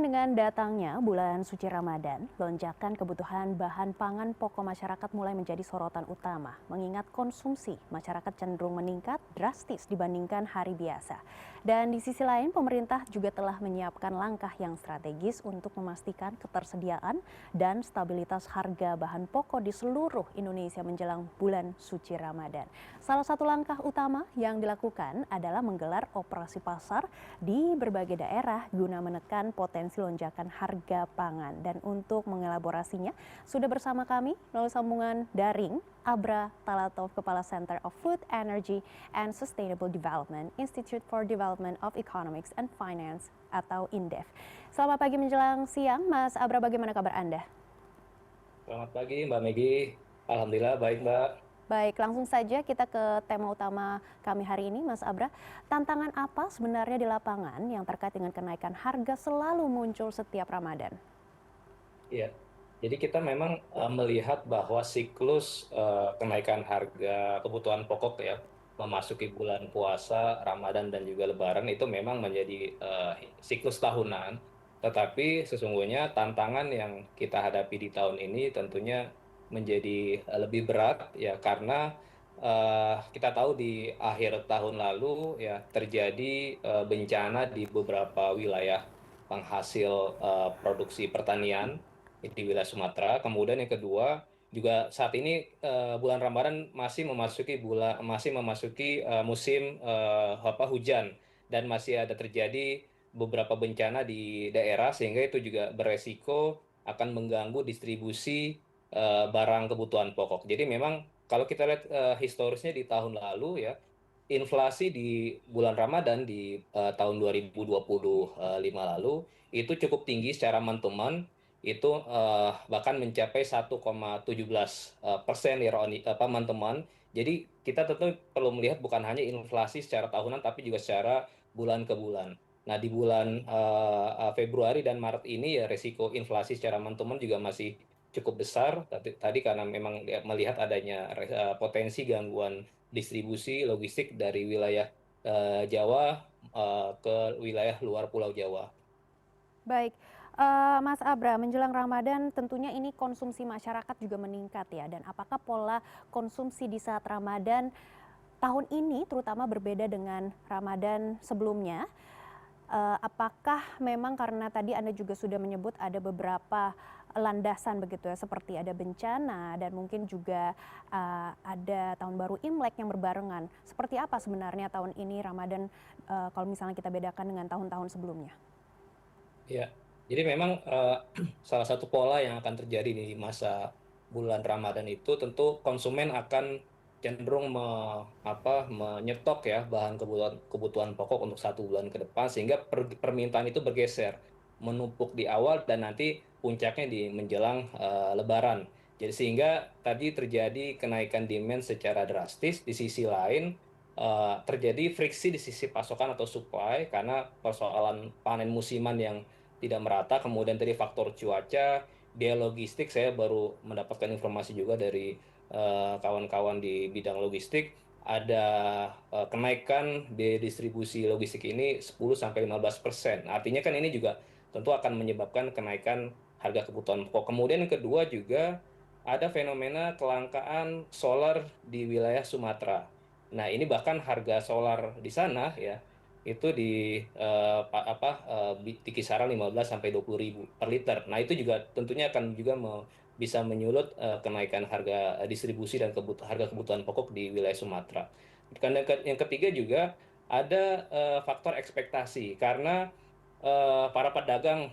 Dengan datangnya bulan suci Ramadan, lonjakan kebutuhan bahan pangan pokok masyarakat mulai menjadi sorotan utama, mengingat konsumsi masyarakat cenderung meningkat drastis dibandingkan hari biasa. Dan di sisi lain, pemerintah juga telah menyiapkan langkah yang strategis untuk memastikan ketersediaan dan stabilitas harga bahan pokok di seluruh Indonesia menjelang bulan suci Ramadan. Salah satu langkah utama yang dilakukan adalah menggelar operasi pasar di berbagai daerah guna menekan potensi lonjakan harga pangan. Dan untuk mengelaborasinya, sudah bersama kami melalui sambungan daring Abra Talatov, Kepala Center of Food, Energy and Sustainable Development, Institute for Development of Economics and Finance atau INDEF. Selamat pagi menjelang siang, Mas Abra, bagaimana kabar Anda? Selamat pagi Mbak Megi. Alhamdulillah baik Mbak. Baik, langsung saja kita ke tema utama kami hari ini, Mas Abra. Tantangan apa sebenarnya di lapangan yang terkait dengan kenaikan harga selalu muncul setiap Ramadan? Iya. Jadi kita memang melihat bahwa siklus kenaikan harga kebutuhan pokok ya memasuki bulan puasa, Ramadan dan juga Lebaran itu memang menjadi siklus tahunan. Tetapi sesungguhnya tantangan yang kita hadapi di tahun ini tentunya menjadi lebih berat ya karena kita tahu di akhir tahun lalu ya terjadi bencana di beberapa wilayah penghasil produksi pertanian di wilayah Sumatera. Kemudian yang kedua juga saat ini bulan Ramadan masih memasuki musim hujan dan masih ada terjadi beberapa bencana di daerah sehingga itu juga beresiko akan mengganggu distribusi barang kebutuhan pokok. Jadi memang kalau kita lihat historisnya di tahun lalu ya inflasi di bulan Ramadan di tahun 2025 lalu itu cukup tinggi secara month-to-month, itu bahkan mencapai 1,17% year on apa month-to-month. Jadi kita tentu perlu melihat bukan hanya inflasi secara tahunan tapi juga secara bulan ke bulan. Nah, di bulan Februari dan Maret ini ya resiko inflasi secara month-to-month juga masih cukup besar tadi karena memang melihat adanya potensi gangguan distribusi logistik dari wilayah Jawa ke wilayah luar Pulau Jawa. Baik, Mas Abra, menjelang Ramadan tentunya ini konsumsi masyarakat juga meningkat ya. Dan apakah pola konsumsi di saat Ramadan tahun ini terutama berbeda dengan Ramadan sebelumnya? Apakah memang karena tadi Anda juga sudah menyebut ada beberapa landasan begitu ya, seperti ada bencana dan mungkin juga ada Tahun Baru Imlek yang berbarengan. Seperti apa sebenarnya tahun ini Ramadan kalau misalnya kita bedakan dengan tahun-tahun sebelumnya? Ya, jadi memang salah satu pola yang akan terjadi di masa bulan Ramadan itu tentu konsumen akan cenderung menyetok ya bahan kebutuhan kebutuhan pokok untuk 1 bulan ke depan sehingga permintaan itu bergeser menumpuk di awal dan nanti puncaknya di menjelang Lebaran. Jadi sehingga tadi terjadi kenaikan demand secara drastis. Di sisi lain terjadi friksi di sisi pasokan atau supply karena persoalan panen musiman yang tidak merata, kemudian tadi faktor cuaca, biaya logistik, saya baru mendapatkan informasi juga dari kawan-kawan di bidang logistik, ada kenaikan biaya distribusi logistik ini 10-15%. Artinya kan ini juga tentu akan menyebabkan kenaikan harga kebutuhan pokok. Kemudian yang kedua juga ada fenomena kelangkaan solar di wilayah Sumatera. Nah, ini bahkan harga solar di sana ya itu di kisaran 15 sampai 20 ribu per liter. Nah, itu juga tentunya akan juga bisa menyulut kenaikan harga distribusi dan harga kebutuhan pokok di wilayah Sumatera. Dan yang ketiga juga ada faktor ekspektasi karena para pedagang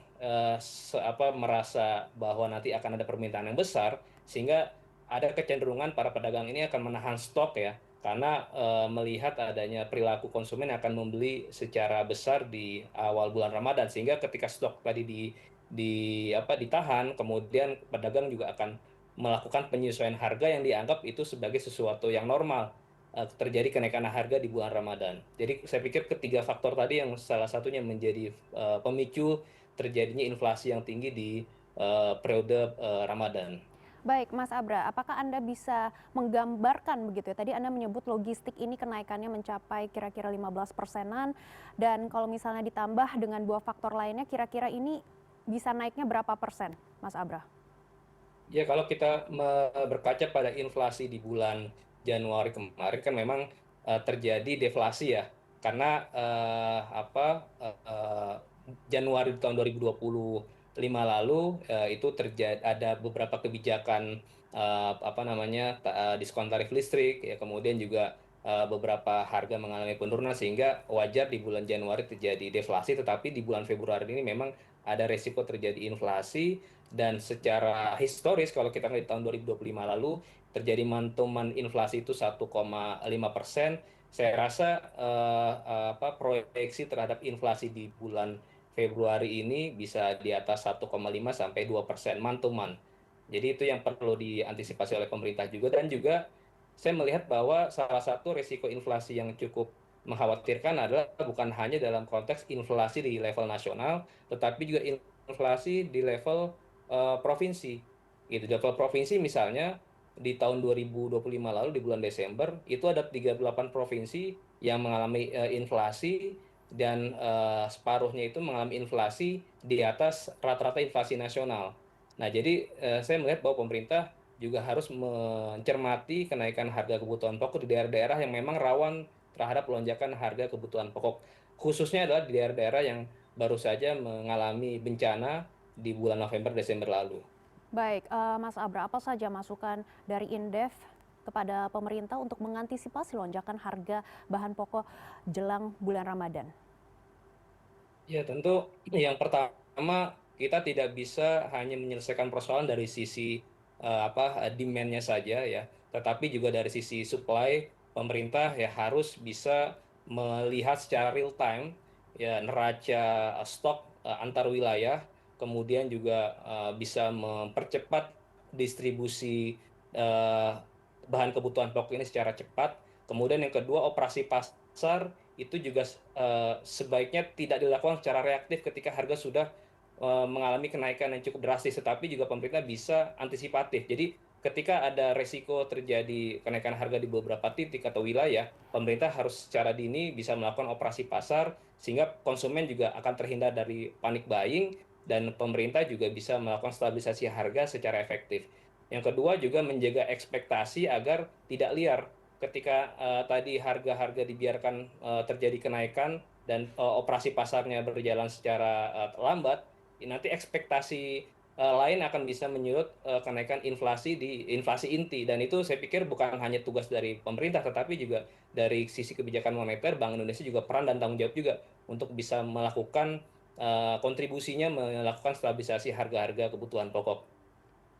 merasa bahwa nanti akan ada permintaan yang besar sehingga ada kecenderungan para pedagang ini akan menahan stok ya karena melihat adanya perilaku konsumen yang akan membeli secara besar di awal bulan Ramadan sehingga ketika stok tadi ditahan kemudian pedagang juga akan melakukan penyesuaian harga yang dianggap itu sebagai sesuatu yang normal terjadi kenaikan harga di bulan Ramadan. Jadi saya pikir ketiga faktor tadi yang salah satunya menjadi pemicu terjadinya inflasi yang tinggi di periode Ramadan. Baik, Mas Abra, apakah Anda bisa menggambarkan begitu ya? Tadi Anda menyebut logistik ini kenaikannya mencapai kira-kira 15%-an dan kalau misalnya ditambah dengan dua faktor lainnya kira-kira ini bisa naiknya berapa persen, Mas Abra? Ya, kalau kita berkaca pada inflasi di bulan Januari kemarin kan memang terjadi deflasi ya, karena Januari tahun 2025 lalu itu terjadi ada beberapa kebijakan diskon tarif listrik ya, kemudian juga beberapa harga mengalami penurunan sehingga wajar di bulan Januari terjadi deflasi, tetapi di bulan Februari ini memang ada resiko terjadi inflasi. Dan secara historis kalau kita lihat di tahun 2025 lalu terjadi mantuman inflasi itu 1,5%. Saya rasa proyeksi terhadap inflasi di bulan Februari ini bisa di atas 1,5 sampai 2% mantuman. Jadi itu yang perlu diantisipasi oleh pemerintah juga, dan juga saya melihat bahwa salah satu risiko inflasi yang cukup mengkhawatirkan adalah bukan hanya dalam konteks inflasi di level nasional, tetapi juga inflasi di level provinsi. Gitu. Di level provinsi misalnya di tahun 2025 lalu di bulan Desember itu ada 38 provinsi yang mengalami inflasi, dan separuhnya itu mengalami inflasi di atas rata-rata inflasi nasional. Nah, jadi saya melihat bahwa pemerintah juga harus mencermati kenaikan harga kebutuhan pokok di daerah-daerah yang memang rawan terhadap lonjakan harga kebutuhan pokok. Khususnya adalah di daerah-daerah yang baru saja mengalami bencana di bulan November Desember lalu. Baik, Mas Abra, apa saja masukan dari Indef kepada pemerintah untuk mengantisipasi lonjakan harga bahan pokok jelang bulan Ramadan? Ya, tentu yang pertama kita tidak bisa hanya menyelesaikan persoalan dari sisi demand-nya saja ya, tetapi juga dari sisi supply. Pemerintah ya harus bisa melihat secara real time ya neraca stok antar wilayah, kemudian juga bisa mempercepat distribusi eh, bahan kebutuhan pokok ini secara cepat. Kemudian yang kedua, operasi pasar itu juga sebaiknya tidak dilakukan secara reaktif ketika harga sudah mengalami kenaikan yang cukup drastis, tetapi juga pemerintah bisa antisipatif. Jadi ketika ada resiko terjadi kenaikan harga di beberapa titik atau wilayah, pemerintah harus secara dini bisa melakukan operasi pasar sehingga konsumen juga akan terhindar dari panic buying, dan pemerintah juga bisa melakukan stabilisasi harga secara efektif. Yang kedua juga menjaga ekspektasi agar tidak liar ketika tadi harga-harga dibiarkan terjadi kenaikan dan operasi pasarnya berjalan secara lambat, nanti ekspektasi lain akan bisa menyulut kenaikan inflasi di inflasi inti, dan itu saya pikir bukan hanya tugas dari pemerintah tetapi juga dari sisi kebijakan moneter Bank Indonesia juga peran dan tanggung jawab juga untuk bisa melakukan kontribusinya melakukan stabilisasi harga-harga kebutuhan pokok.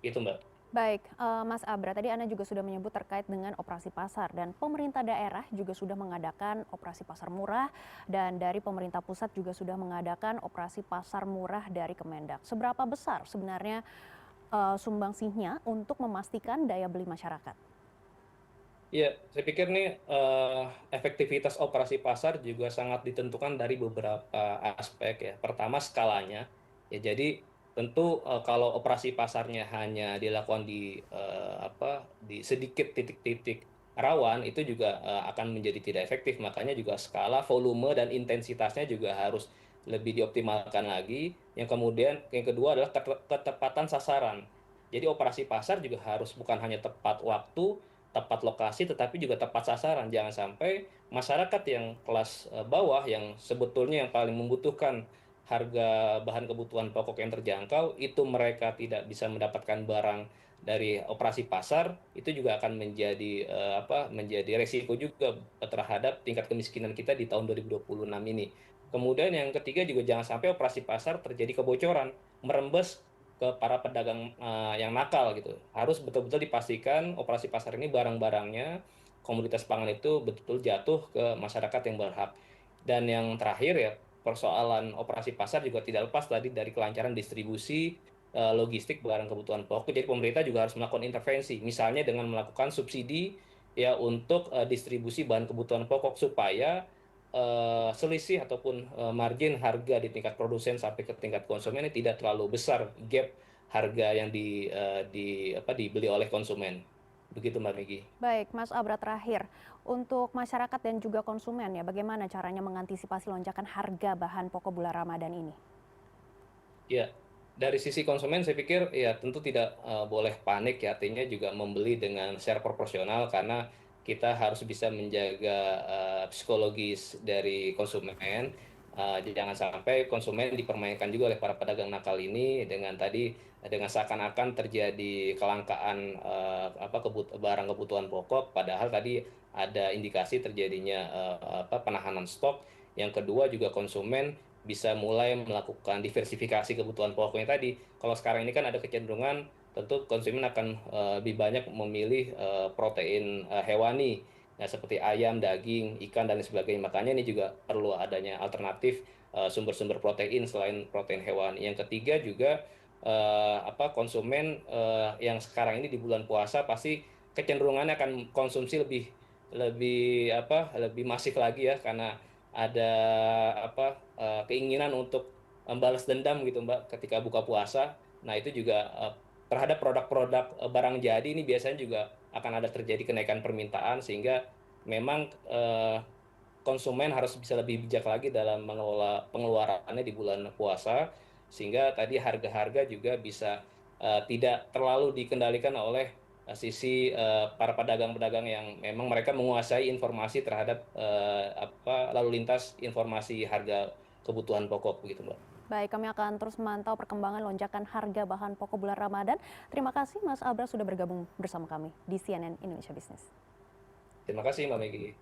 Itu, Mbak. Baik, Mas Abra, tadi Anda juga sudah menyebut terkait dengan operasi pasar dan pemerintah daerah juga sudah mengadakan operasi pasar murah dan dari pemerintah pusat juga sudah mengadakan operasi pasar murah dari Kemendak. Seberapa besar sebenarnya sumbangsihnya untuk memastikan daya beli masyarakat? Ya, saya pikir nih efektivitas operasi pasar juga sangat ditentukan dari beberapa aspek ya. Pertama, skalanya. Ya, jadi tentu kalau operasi pasarnya hanya dilakukan di sedikit titik-titik rawan, itu juga akan menjadi tidak efektif. Makanya juga skala, volume dan intensitasnya juga harus lebih dioptimalkan lagi. Yang kemudian yang kedua adalah ketepatan sasaran. Jadi operasi pasar juga harus bukan hanya tepat waktu, tepat lokasi, tetapi juga tepat sasaran. Jangan sampai masyarakat yang kelas bawah yang sebetulnya yang paling membutuhkan harga bahan kebutuhan pokok yang terjangkau itu mereka tidak bisa mendapatkan barang dari operasi pasar, itu juga akan menjadi resiko juga terhadap tingkat kemiskinan kita di tahun 2026 ini. Kemudian yang ketiga juga jangan sampai operasi pasar terjadi kebocoran, merembes ke para pedagang yang nakal gitu. Harus betul-betul dipastikan operasi pasar ini barang-barangnya, komoditas pangan itu betul-betul jatuh ke masyarakat yang berhak. Dan yang terakhir ya, persoalan operasi pasar juga tidak lepas tadi dari kelancaran distribusi logistik barang kebutuhan pokok. Jadi pemerintah juga harus melakukan intervensi, misalnya dengan melakukan subsidi ya untuk distribusi bahan kebutuhan pokok supaya selisih ataupun margin harga di tingkat produsen sampai ke tingkat konsumen ini tidak terlalu besar gap harga yang dibeli oleh konsumen. Begitu, Mbak Megi. Baik, Mas Abra, terakhir untuk masyarakat dan juga konsumen ya, bagaimana caranya mengantisipasi lonjakan harga bahan pokok bulan Ramadan ini? Ya. Dari sisi konsumen saya pikir ya tentu tidak boleh panik ya, artinya juga membeli dengan share proporsional karena kita harus bisa menjaga psikologis dari konsumen. Jangan sampai konsumen dipermainkan juga oleh para pedagang nakal ini dengan tadi dengan seakan-akan terjadi kelangkaan barang kebutuhan pokok, padahal tadi ada indikasi terjadinya penahanan stok. Yang kedua juga konsumen bisa mulai melakukan diversifikasi kebutuhan pokoknya tadi. Kalau sekarang ini kan ada kecenderungan tentu konsumen akan lebih banyak memilih protein hewani, nah, seperti ayam, daging, ikan, dan sebagainya. Makanya ini juga perlu adanya alternatif sumber-sumber protein selain protein hewani. Yang ketiga juga konsumen yang sekarang ini di bulan puasa pasti kecenderungannya akan konsumsi lebih lebih lebih masif lagi ya karena ada keinginan untuk membalas dendam gitu Mbak ketika buka puasa. Nah itu juga terhadap produk-produk barang jadi ini biasanya juga akan ada terjadi kenaikan permintaan sehingga memang konsumen harus bisa lebih bijak lagi dalam mengelola pengeluarannya di bulan puasa sehingga tadi harga-harga juga bisa tidak terlalu dikendalikan oleh sisi para pedagang-pedagang yang memang mereka menguasai informasi terhadap lalu lintas informasi harga kebutuhan pokok begitu Mbak. Baik, kami akan terus memantau perkembangan lonjakan harga bahan pokok bulan Ramadan. Terima kasih Mas Abra sudah bergabung bersama kami di CNN Indonesia Business. Terima kasih Mbak Megi.